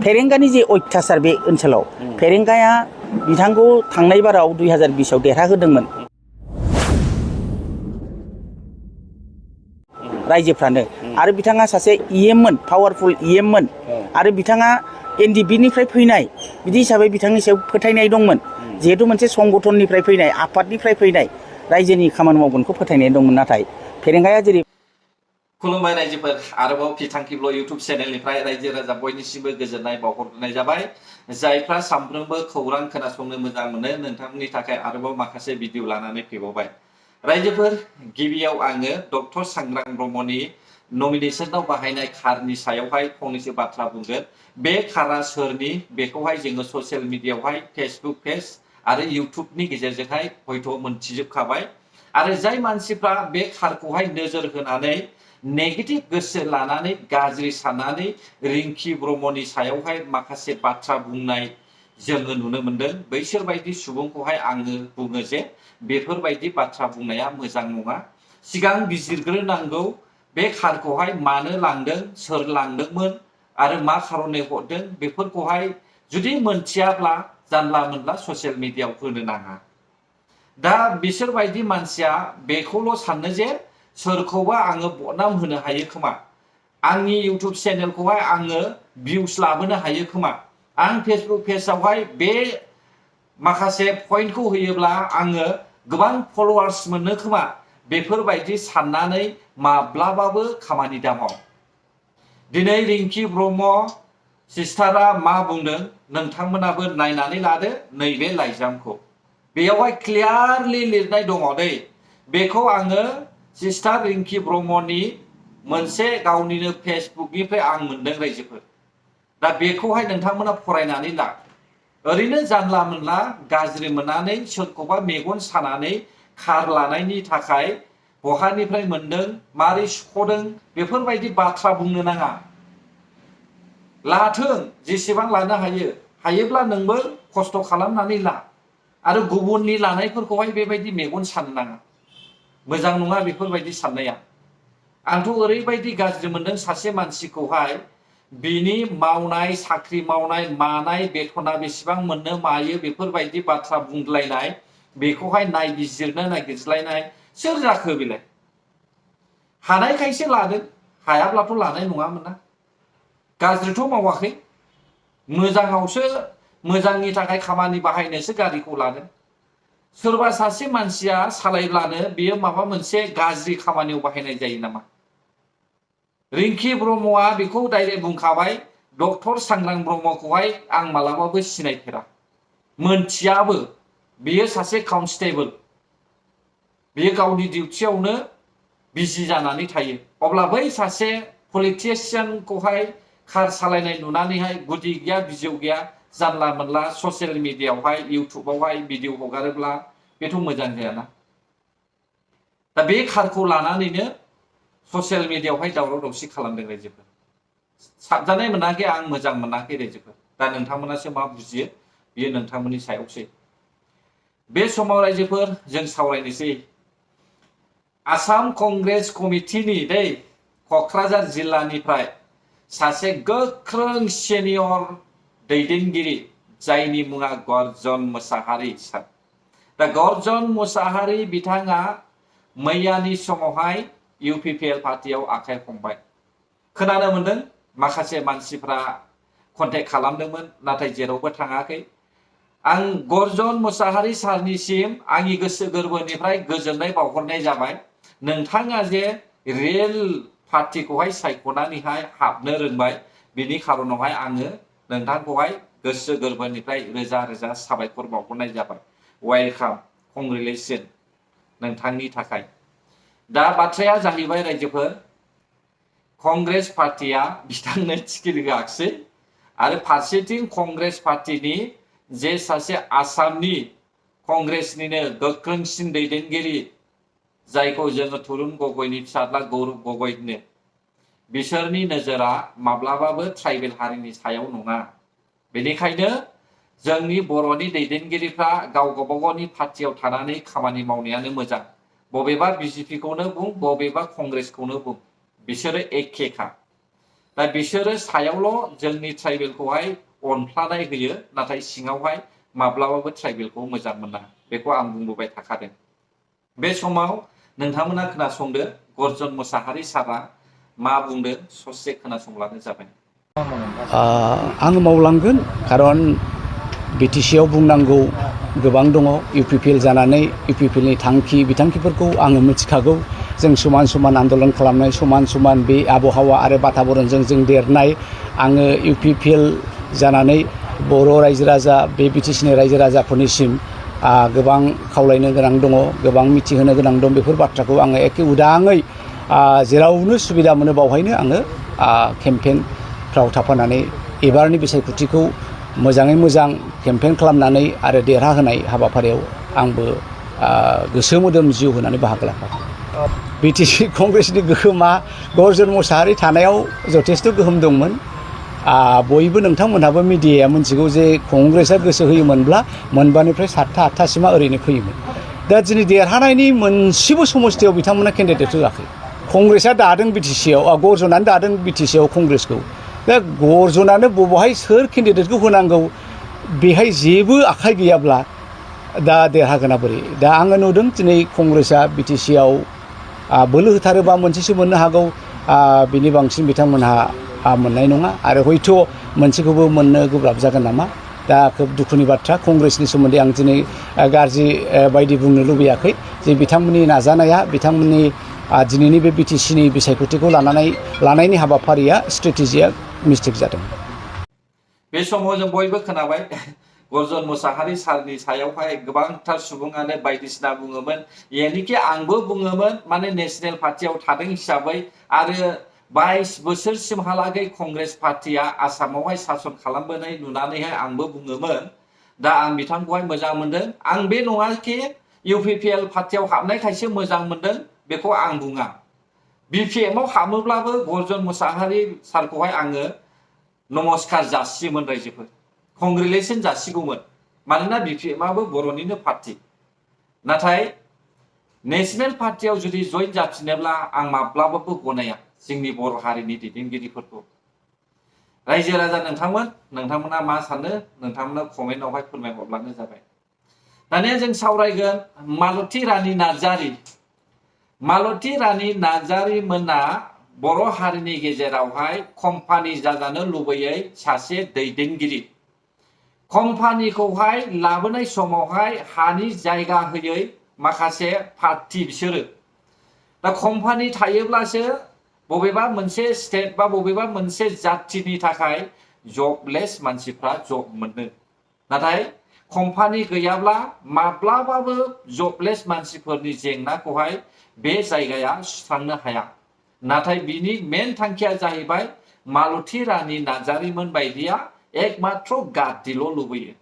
फेरेंगानि जे अत्याचार बे ओनसोलाव फेरेंगाया बिथांखौ थांनाय बाराव 2020 आव देरहाहोदोंमोन रायजोफ्रानो आरो बिथाङा सासे इएममोन पावारफुल इएममोन आरो बिथाङा एनडिपिनिफ्राय फैनाय बिदि हिसाबै बिथांनि सायाव फोथायनाय दंमोन जिहेतु मोनसे संगठननिफ्राय फैनाय आफादनिफ्राय फैनाय रायजोनि खामानि मावगोनखौ फोथायनाय दंमोन नाथाय फेरेंगाया जेरै खुलुमबाय रायजोफोर आरोबाव फिथांखिब्ल इउट्युब चेनेलनिफ्राय रायजो राजा बयनिसिमबो गोजोननाय बावहरनाय जाबाय जायफ्रा सानफ्रोमबो खौरां खोनासंनो मोजां मोनो नोंथांमोननि थाखाय आरोबाव माखासे भिडिअ लानानै फैबावबाय रायजोफोर गिबियाव आङो डक्टर सांग्रां ब्रह्मनि नमिनेशनाव बाहायनाय कारनि सायावहाय फंनैसो बाथ्रा बुंगोन बे कारआ सोरनि बेखौहाय जोङो ससियेल मिडियायावहाय फेसबुक पेज आरो इउट्युबनि गेजेरजोंहाय हयथ' मोनथिजोबखाबाय आरो जाय मानसिफ्रा बे कारखौहाय नोजोर होनानै नेगेटिभ गोसो लानानै गाज्रि साननानै रिंकि ब्रह्मनि सायावहाय माखासे बाथ्रा बुंनाय जोङो नुनो मोनदों बैसोरबायदि सुबुंखौहाय आङो बुङो जे बेफोरबायदि बाथ्रा बुंनाया मोजां नङा सिगां बिजिरग्रोनांगौ बे कारखौहाय मानो लांदों सोर लांदोंमोन आरो मा खारनै हरदों बेफोरखौहाय जुदि मोनथियाब्ला जानला मोनला ससियेल मिडियायाव होनो नाङा दा बिसोरबायदि मानसिया बेखौल' सानो जे सोरखौबा आङो बदनाम होनो हायो खोमा आंनि इउट्युब चेनेलखौहाय आङो भिउस लाबोनो हायो खोमा आं फेसबुक पेजआवहाय बे माखासे पइन्टखौ होयोब्ला आङो गोबां फलोवार्स मोननो खोमा बेफोरबायदि साननानै माब्लाबाबो खामानि दामाव दिनै रिंकि ब्रह्म सिस्टारा मा बुंदों नोंथांमोनाबो नायनानै लादो नैबे लाइजामखौ बेयावहाय क्लियारलि लिरनाय दङ दै बेखौ आङो सिस्टार रिंकि ब्रह्मनि मोनसे गावनिनो फेसबुकनिफ्राय आं मोनदों रायजोफोर दा बेखौहाय नोंथांमोना फरायनानै ला ओरैनो जानला मोनला गाज्रि मोननानै सोरखौबा मेगन सानानै कार लानायनि थाखाय बहानिफ्राय मोनदों मारै सुख'दों बेफोरबायदि बाथ्रा बुंनो नाङा लाथों जेसेबां लानो हायो हायोब्ला नोंबो खस्थ' खालामनानै ला आरो गुबुननि लानायफोरखौहाय बेबायदि मेगन साननो नाङा मोजां नङा बेफोरबायदि साननाया आंथ' ओरैबायदि गाज्रि मोनदों सासे मानसिखौहाय बिनि मावनाय साख्रि मावनाय मानाय बेथना बेसेबां मोननो मायो बेफोरबायदि बाथ्रा बुंलायनाय बेखौहाय नायबिजिरनो नागिरज्लायनाय सोर जाखो बेलाय हानायखायसो लादों हायाब्लाथ' लानाय नङामोन ना गाज्रिथ' मावाखै मोजाङावसो मोजांनि थाखाय खामानि बाहायनोसो गारिखौ लादों सोरबा सासे मानसिया सालायब्लानो बियो माबा मोनसे गाज्रि खामानियाव बाहायनाय जायो नामा रिंकि ब्रह्मआ बेखौ डाइरेक्ट बुंखाबाय डक्टर सांग्रां ब्रह्मखौहाय आं मालाबाबो सिनायफेरा मोनथियाबो बियो सासे कनस्टेबल बियो गावनि डिउटियावनो बिजि जानानै थायो अब्ला बै सासे पलिटिशियानखौहाय कार सालायनाय नुनानैहाय गुदि गैया बिजौ गैया जानला मोनला ससियेल मिडियायावहाय इउट्युबावहाय भिडिअ हगारोब्ला बेथ' मोजां जायाना दा बे कारखौ लानानैनो ससियेल मिडियायावहाय दावराव दावसि खालामदों रायजोफोर साबजानाय मोनाखै आं मोजां मोनाखै रायजोफोर दा नोंथांमोनासो मा बुजियो बियो नोंथांमोननि सायावसै बे समाव रायजोफोर जों सावरायनोसै आसाम कंग्रेस कमिटिनि दै क'क्राझार जिल्लानिफ्राय सासे गोख्रों सिनियर दैदेनगिरि जायनि मुङा गर्जन मोसाहारि सार दा गर्जन मोसाहारि बिथाङा मैयानि समावहाय इउपिपिएल पार्टियाव आखाइ हमबाय खोनानो मोनदों माखासे मानसिफ्रा कन्टेक्ट खालामदोंमोन नाथाय जेरावबो थाङाखै आं गर्जन मोसाहारि सारनिसिम आंनि गोसो गोरबोनिफ्राय गोजोननाय बावहरनाय जाबाय नोंथाङा जे रियेल पार्टिखौहाय सायख'नानैहाय हाबनो रोंबाय बिनि खारनावहाय आङो नोंथांखौहाय गोसो गोरबोनिफ्राय रोजा रोजा साबायखर बावहरनाय जाबाय वेलकाम कंग्रेचुलेसन नोंथांनि थाखाय दा बाथ्राया जाहैबाय रायजोफोर कंग्रेस पार्टिया बिथांनो टिकेट होआखिसै आरो फारसेथिं कंग्रेस पार्टिनि जे सासे आसामनि कंग्रेसनिनो गोख्रोंसिन दैदेनगिरि जायखौ जोङो तरुण गगैनि फिसाज्ला गौरब गगै होनो बिसोरनि नोजोरा माब्लाबाबो ट्राइबेल हारिनि सायाव नङा बेनिखायनो जोंनि बर'नि दैदेनगिरिफ्रा गाव गावबागावनि पार्टियाव थानानै खामानि मावनायानो मोजां बबेबा बिजेपिखौनो बुं बबेबा कंग्रेसखौनो बुं बिसोरो एखेखा दा बिसोरो सायावल' जोंनि ट्राइबेलखौहाय अनफ्लानाय होयो नाथाय सिङावहाय माब्लाबाबो ट्राइबेलखौ मोजां मोना बेखौ आं बुंबोबाय थाखादों। बे समाव नोंथांमोना खोनासंदो गर्जन मोसाहारि सारा मा बुंदों ससे खोनासंब्लानो जाबाय। आं मावलांगोन खारन BTC आव बुंनांगौ गोबां दङ। UPPL जानानै UPPL नि थांखि बिथांखिफोरखौ आङो मिथिखागौ। जों समान समान आन्दलन खालामनाय समान समान बे आबहावा आरो बाताबरणजों जों देरनाय आङो UPPL जानानै बर' रायजो राजा बे BTC नि रायजो राजाफोरनिसिम गोबां खावलायनो गोनां दङ, गोबां मिथिहोनो गोनां दं। बेफोर बाथ्राखौ आङो एखे उदाङै जेरावनो सुबिदा मोनो बावहायनो आङो केम्पेनफ्राव थाफानानै एबारनि बिसायख'थिखौ मोजाङै मोजां केम्पेन खालामनानै आरो देरहाहोनाय हाबाफारियाव आंबो गोसो मोदोम जिउ होनानै बाहागो लाफागोन। BTC कंग्रेसनि गोहोमा गर्जन मोसाहारि थानायाव जथेस्थ' गोहोम दंमोन। बयबो नोंथांमोनहाबो मिडियाया मिथिगौ जे कंग्रेसआ गोसो होयोमोनब्ला मोनबानिफ्राय 7था 8थासिमा ओरैनो फैयोमोन। दा दिनै देरहानायनि मोनसेबो समस्थियाव बिथांमोना केन्डिडेट होआखै। कंग्रेसआ दादों BTC आव, गर्जनानो दादों BTC आव कंग्रेसखौ। दा गर्जनानो बबेहाय सोर केन्डिडेटखौ होनांगौ बेहाय जेबो आखाइ गैयाब्ला दा देरहागोना बोरै? दा आङो नुदों दिनै कंग्रेसआ BTC आव बोलो होथारोबा मोनसेसो मोननो हागौ, बिनि बांसिन बिथांमोनहा मोननाय नङा आरो हयथ' मोनसेखौबो मोननो गोब्राब जागोन नामा। दा खोब दुखुनि बाथ्रा। कंग्रेसनि सोमोन्दै आं दिनै गाज्रि बायदि बुंनो लुबैयाखै जे बिथांमोननि नाजानाया बिथांमोननि दिनैनि बे BTC नि बिसायख'थिखौ लानायनि हाबाफारिया स्ट्रेटेजिया मिस्टेक जादों। बे समाव जों बयबो खोनाबाय गर्जन मोसाहारि सारनि सायावहाय गोबांथार सुबुङानो बायदिसिना बुङोमोन। यानिखि आंबो बुङोमोन माने नेशनेल पार्टियाव थादों हिसाबै आरो 22 बोसोरसिमहालागै कंग्रेस पार्टिया आसामावहाय सासन खालामबोनाय नुनानैहाय आंबो बुङोमोन। दा आं बिथांखौहाय मोजां मोनदों। आं बे नङाखि UPPL पार्टियाव हाबनायखायसो मोजां मोनदों बेखौ आं बुङा। BPM आव हाबोब्लाबो गर्जन मोसाहारि सारखौहाय आङो नमस्कार जासियोमोन रायजोफोर, कंग्रेचुलेसन जासिगौमोन। मानोना BPM आबो बर'निनो पार्टी। नाथाय नेशनेल पार्टियाव जुदि जइन जाफिनोब्ला आं माब्लाबाबो गनाया जोंनि बर' हारिनि दैदेनगिरिफोरखौ। रायजो राजा नोंथांमोना मा सानो नोंथांमोना कमेन्टआवहाय फोरमायहरब्लानो जाबाय। दानिया जों सावरायगोन मालती रानी नार्जारी। मालती रानी नार्जारी मोना बर' हारिनि गेजेरावहाय कम्पानि जाजानो लुबैयै सासे दैदेनगिरि। कम्पानिखौहाय लाबोनाय समावहाय हानि जायगा होयै माखासे पार्टी बिसोरो। दा कम्पानि थायोब्लासो बबेबा मोनसे स्टेट बा बबेबा मोनसे जाथिनि थाखाय जबलेस मानसिफ्रा जब मोनो। नाथाय कम्पानि गैयाब्ला माब्लाबाबो जबलेस मानसिफोरनि जेंनाखौहाय बे जायगाया सुस्रांनो हाया। नाथाय बिनि मेन थांखिया जाहैबाय मालती रानी नार्जारीमोन बायदिया एकमात्र गाद्दिल' लुबैयो।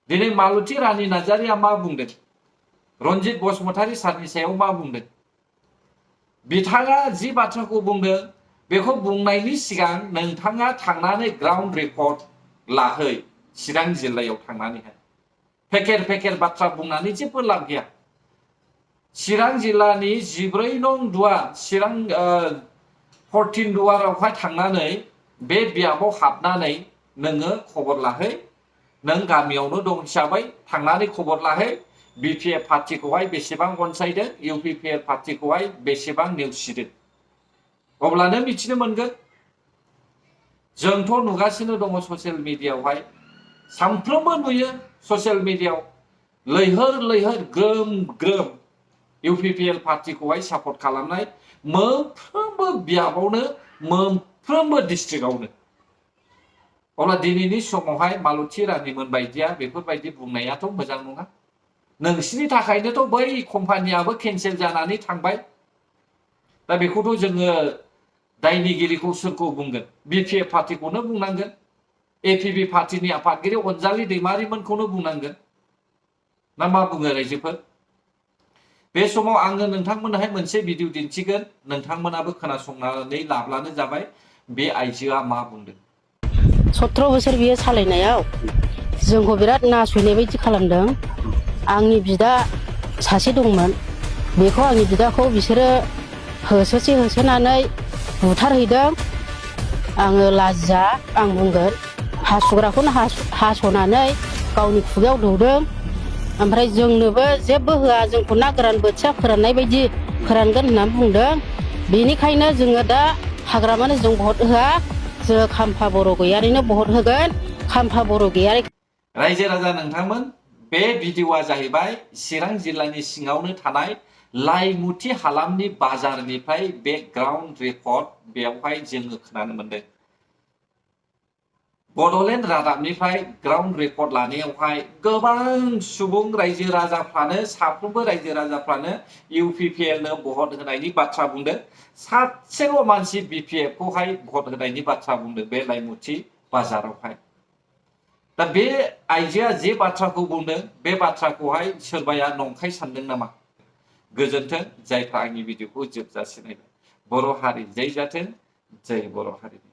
दिनै मालती रानी नार्जारीया मा बुंदों? रन्जित बसुमतारी सारनि सायाव मा बुंदों? बिथाङा जि बाथ्राखौ बुंदों बेखौ बुंनायनि सिगां नोंथाङा थांनानै ग्राउन्ड रिपर्ट लाहै चिरां जिल्लायाव थांनानैहाय। फेकेर फेकेर बाथ्रा बुंनानै जेबो लाब गैया। चिरां जिल्लानि 14 नं दुवार चिरां 14 दुवारावहाय थांनानै बे बियाबाव हाबनानै नोङो खबर लाहै। नों गामियावनो दं हिसाबै थांनानै खबर लाहै। BPF पार्टिखौहाय बेसेबां अनसायदों, UPPL पार्टिखौहाय बेसेबां नेवसिदों। अब्लानो मिथिनो मोनगोन। जोंथ' नुगासिनो दङ ससियेल मिडियायावहाय सानफ्रोमबो नुयो ससियेल मिडियायाव लैहोर लैहोर ग्रोम ग्रोम UPPL पार्टिखौहाय सापर्ट खालामनाय मोनफ्रोमबो बियाबावनो मोनफ्रोमबो डिस्ट्रिक्टआवनो। अब्ला दिनैनि समावहाय मालती रानीमोन बायदिया बेफोरबायदि बुंनायाथ' मोजां नङा। नोंसिनि थाखायनोथ' बै कम्पानियाबो केन्सेल जानानै थांबाय। दा बेखौथ' जोङो दायनिगिरिखौ सोरखौ बुंगोन? BPF पार्टिखौनो बुंनांगोन। APB पार्टिनि आफादगिरि अनजालि दैमारिमोनखौनो बुंनांगोन। ना मा बुङो रायजोफोर? बे समाव आङो नोंथांमोननोहाय मोनसे भिडिअ दिन्थिगोन। नोंथांमोनाबो खोनासंनानै लाब्लानो जाबाय बे आइजोआ मा बुंदों। 17 बोसोर बियो सालायनायाव जोंखौ बिराद नासयनाय बायदि खालामदों। आंनि बिदा सासे दंमोन, बेखौ आंनि बिदाखौ बिसोरो होसोनानै बुथारहैदों। आङो लाजिया आं बुंगोन हासुग्राखौनो हास'नानै गावनि खुगायाव दौदों ओमफ्राय जोंनोबो जेबो होआ जोंखौ ना गोरान बोथिया फोराननाय बायदि फोरानगोन होननानै बुंदों बेनिखायनो जोङो दा हाग्रामानो जों भट होआ जों खाम्फा बर' गयारिनो भट होगोन खाम्फा बर' गयारि रायजो राजा नोंथांमोन बे भिडिअआ जाहैबाय चिरां जिल्लानि सिङावनो थानाय लाइमुथि हालामनि बाजारनिफ्राय बे ग्राउन्ड रिपर्ट बेवहाय जोङो खोनानो मोनदों बड'लेण्ड रादाबनिफ्राय ग्राउन्ड रिपर्ट लानायावहाय गोबां सुबुं रायजो राजाफ्रानो साफ्रोमबो रायजो राजाफ्रानो UPPL नो भट होनायनि बाथ्रा बुंदों सासेल' मानसि BPF खौहाय भट होनायनि बाथ्रा बुंदों बे लाइमुथि बाजारावहाय दा बे आइजोआ जे बाथ्राखौ बुंदों बे बाथ्राखौहाय सोरबाया नंखाय सानदों नामा गोजोन्थों जायफ्रा आंनि भिडिअखौ जोबजासिम नायबाय बर' हारि जै जाथों जय बर' हारि